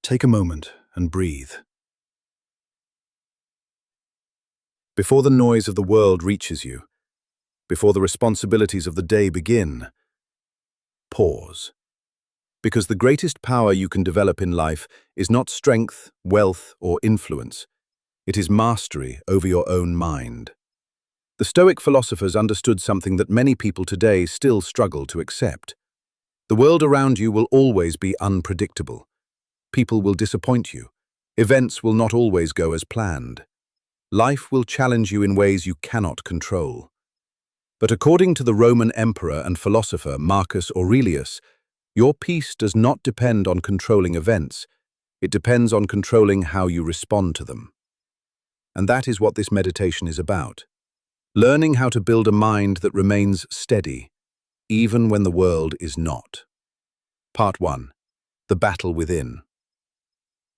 Take a moment and breathe. Before the noise of the world reaches you, before the responsibilities of the day begin, pause. Because the greatest power you can develop in life is not strength, wealth, or influence. It is mastery over your own mind. The Stoic philosophers understood something that many people today still struggle to accept. The world around you will always be unpredictable. People will disappoint you. Events will not always go as planned. Life will challenge you in ways you cannot control. But according to the Roman emperor and philosopher Marcus Aurelius, your peace does not depend on controlling events. It depends on controlling how you respond to them. And that is what this meditation is about. Learning how to build a mind that remains steady, even when the world is not. Part 1. The battle within.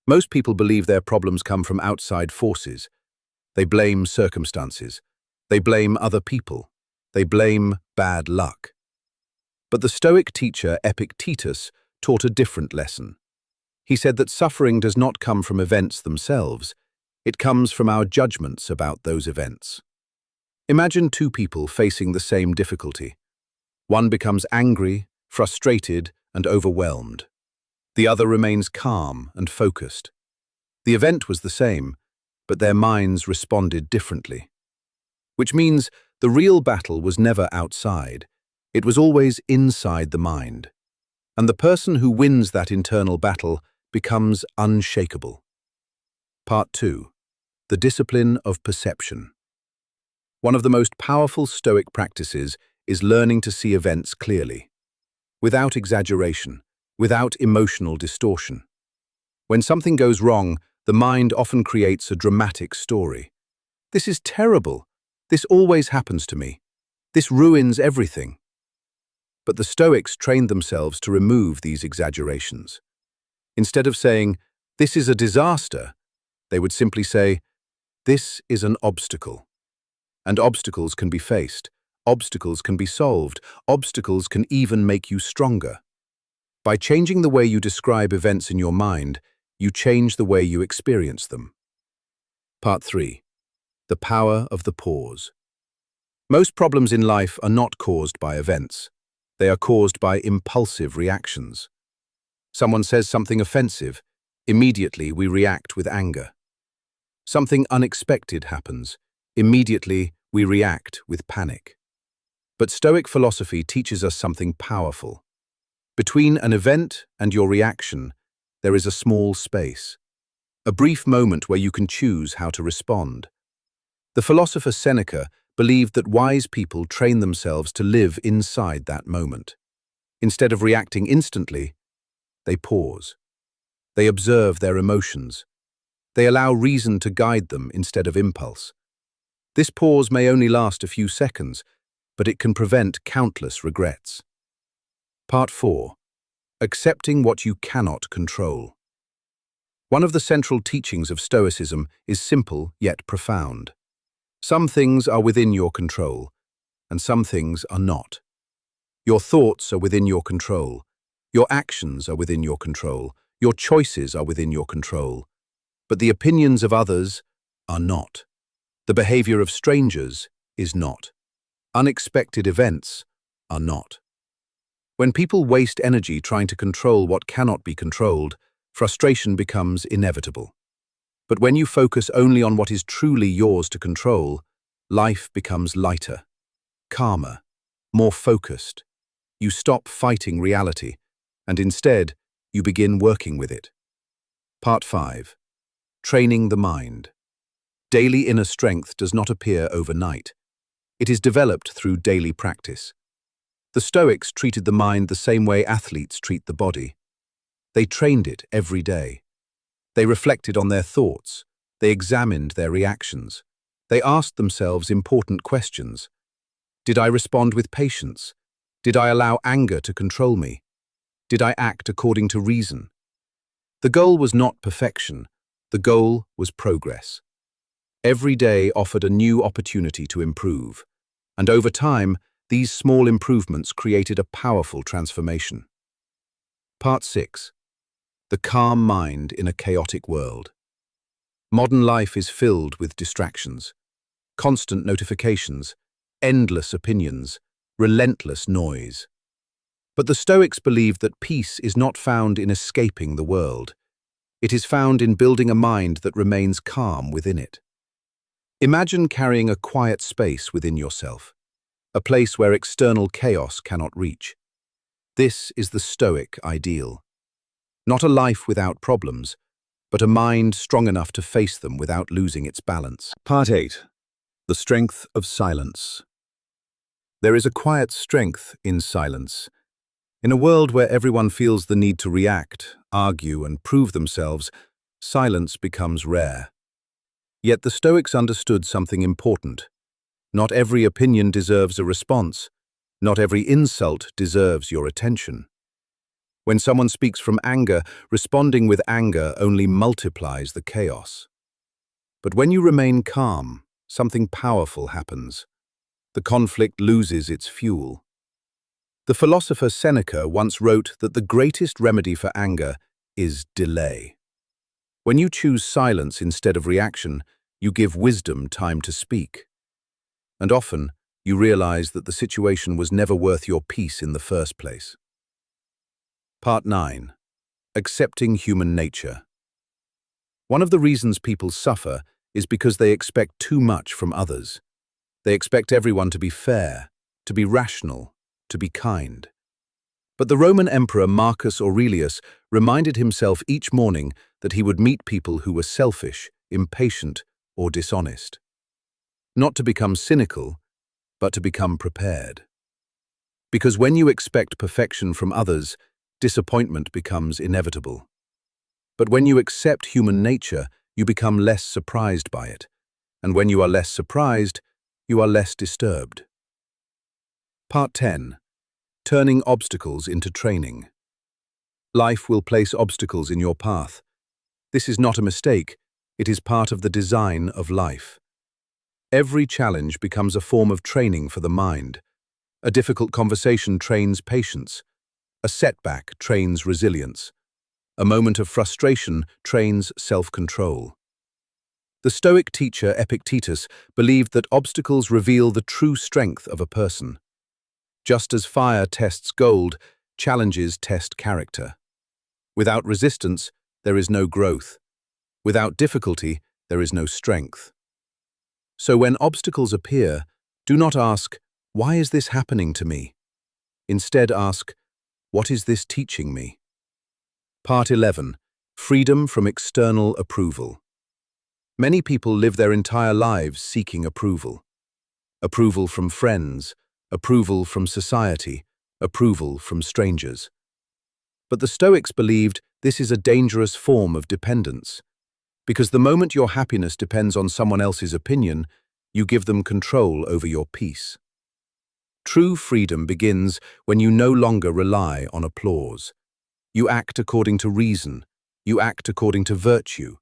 Most people believe their problems come from outside forces. They blame circumstances. They blame other people. They blame bad luck. But the Stoic teacher Epictetus taught a different lesson. He said that suffering does not come from events themselves. It comes from our judgments about those events. Imagine two people facing the same difficulty. One becomes angry, frustrated, and overwhelmed. The other remains calm and focused. The event was the same, but their minds responded differently. Which means the real battle was never outside. It was always inside the mind. And the person who wins that internal battle becomes unshakable. Part 2. The discipline of perception. One of the most powerful Stoic practices is learning to see events clearly, without exaggeration, without emotional distortion. When something goes wrong, the mind often creates a dramatic story. This is terrible. This always happens to me. This ruins everything. But the Stoics trained themselves to remove these exaggerations. Instead of saying, "This is a disaster," they would simply say, "This is an obstacle." And obstacles can be faced. Obstacles can be solved. Obstacles can even make you stronger. By changing the way you describe events in your mind, you change the way you experience them. Part 3. The power of the pause. Most problems in life are not caused by events. They are caused by impulsive reactions. Someone says something offensive. Immediately we react with anger. Something unexpected happens. Immediately we react with panic. But Stoic philosophy teaches us something powerful. Between an event and your reaction, there is a small space, a brief moment where you can choose how to respond. The philosopher Seneca believed that wise people train themselves to live inside that moment. Instead of reacting instantly, they pause. They observe their emotions. They allow reason to guide them instead of impulse. This pause may only last a few seconds, but it can prevent countless regrets. Part 4. Accepting what you cannot control. One of the central teachings of Stoicism is simple yet profound. Some things are within your control, and some things are not. Your thoughts are within your control. Your actions are within your control. Your choices are within your control. But the opinions of others are not. The behavior of strangers is not. Unexpected events are not. When people waste energy trying to control what cannot be controlled, frustration becomes inevitable. But when you focus only on what is truly yours to control, life becomes lighter, calmer, more focused. You stop fighting reality, and instead, you begin working with it. Part 5. Training the mind. Daily inner strength does not appear overnight. It is developed through daily practice. The Stoics treated the mind the same way athletes treat the body. They trained it every day. They reflected on their thoughts. They examined their reactions. They asked themselves important questions. Did I respond with patience? Did I allow anger to control me? Did I act according to reason? The goal was not perfection. The goal was progress. Every day offered a new opportunity to improve, and over time, these small improvements created a powerful transformation. Part 6. the calm mind in a chaotic world. Modern life is filled with distractions, constant notifications, endless opinions, relentless noise. But the Stoics believed that peace is not found in escaping the world. It is found in building a mind that remains calm within it. Imagine carrying a quiet space within yourself, a place where external chaos cannot reach. This is the Stoic ideal. Not a life without problems, but a mind strong enough to face them without losing its balance. Part 8. The strength of silence. There is a quiet strength in silence. In a world where everyone feels the need to react, argue, and prove themselves, silence becomes rare. Yet the Stoics understood something important. Not every opinion deserves a response. Not every insult deserves your attention. When someone speaks from anger, responding with anger only multiplies the chaos. But when you remain calm, something powerful happens. The conflict loses its fuel. The philosopher Seneca once wrote that the greatest remedy for anger is delay. When you choose silence instead of reaction, you give wisdom time to speak. And often, you realize that the situation was never worth your peace in the first place. Part 9. Accepting human nature. One of the reasons people suffer is because they expect too much from others. They expect everyone to be fair, to be rational, to be kind. But the Roman Emperor Marcus Aurelius reminded himself each morning that he would meet people who were selfish, impatient, or dishonest. Not to become cynical, but to become prepared. Because when you expect perfection from others, disappointment becomes inevitable. But when you accept human nature, you become less surprised by it. And when you are less surprised, you are less disturbed. Part 10. Turning obstacles into training. Life will place obstacles in your path. This is not a mistake, it is part of the design of life. Every challenge becomes a form of training for the mind. A difficult conversation trains patience. A setback trains resilience. A moment of frustration trains self-control. The Stoic teacher Epictetus believed that obstacles reveal the true strength of a person. Just as fire tests gold, challenges test character. Without resistance, there is no growth. Without difficulty, there is no strength. So when obstacles appear, do not ask, "Why is this happening to me?" Instead ask, "What is this teaching me?" Part 11. Freedom from external approval. Many people live their entire lives seeking approval. Approval from friends, approval from society, approval from strangers. But the Stoics believed this is a dangerous form of dependence. Because the moment your happiness depends on someone else's opinion, you give them control over your peace. True freedom begins when you no longer rely on applause. You act according to reason, you act according to virtue,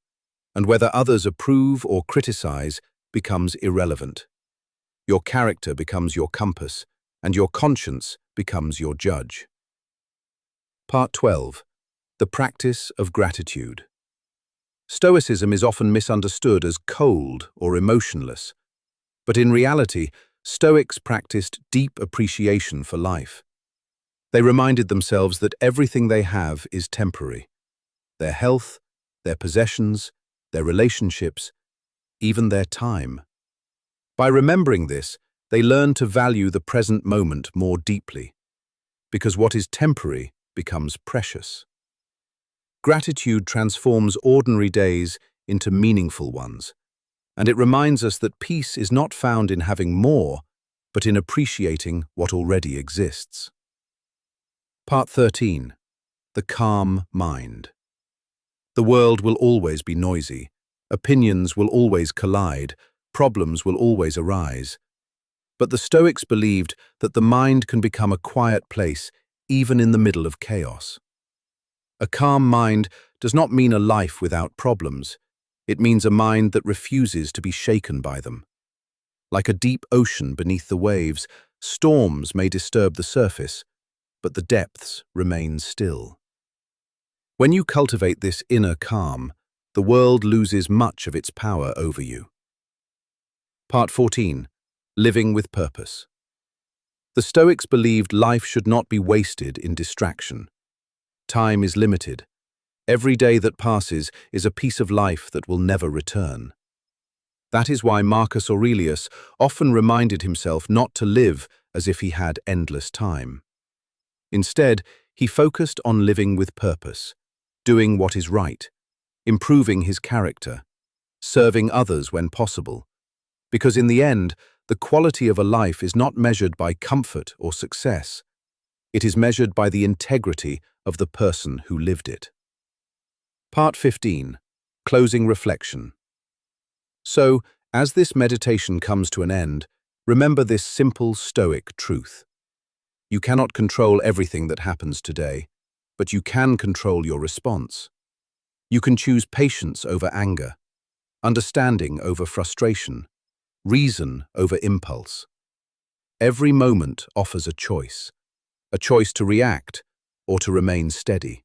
and whether others approve or criticize becomes irrelevant. Your character becomes your compass, and your conscience becomes your judge. Part 12. The practice of gratitude. Stoicism is often misunderstood as cold or emotionless, but in reality, Stoics practiced deep appreciation for life. They reminded themselves that everything they have is temporary. Their health, their possessions, their relationships, even their time. By remembering this, they learn to value the present moment more deeply, because what is temporary becomes precious. Gratitude transforms ordinary days into meaningful ones, and it reminds us that peace is not found in having more, but in appreciating what already exists. Part 13. The calm mind. The world will always be noisy. Opinions will always collide. Problems will always arise. But the Stoics believed that the mind can become a quiet place even in the middle of chaos. A calm mind does not mean a life without problems. It means a mind that refuses to be shaken by them. Like a deep ocean beneath the waves, storms may disturb the surface, but the depths remain still. When you cultivate this inner calm, the world loses much of its power over you. Part 14. Living with Purpose. The Stoics believed life should not be wasted in distraction. Time is limited. Every day that passes is a piece of life that will never return. That is why Marcus Aurelius often reminded himself not to live as if he had endless time. Instead, he focused on living with purpose, doing what is right, improving his character, serving others when possible. Because in the end, the quality of a life is not measured by comfort or success. It is measured by the integrity of the person who lived it. Part 15. Closing Reflection. So, as this meditation comes to an end, remember this simple Stoic truth. You cannot control everything that happens today, but you can control your response. You can choose patience over anger, understanding over frustration, reason over impulse. Every moment offers a choice to react or to remain steady,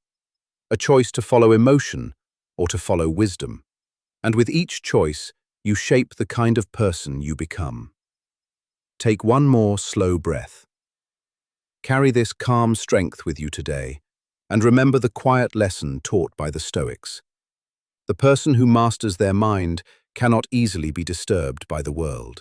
a choice to follow emotion or to follow wisdom. And with each choice, you shape the kind of person you become. Take one more slow breath. Carry this calm strength with you today, and remember the quiet lesson taught by the Stoics. The person who masters their mind cannot easily be disturbed by the world.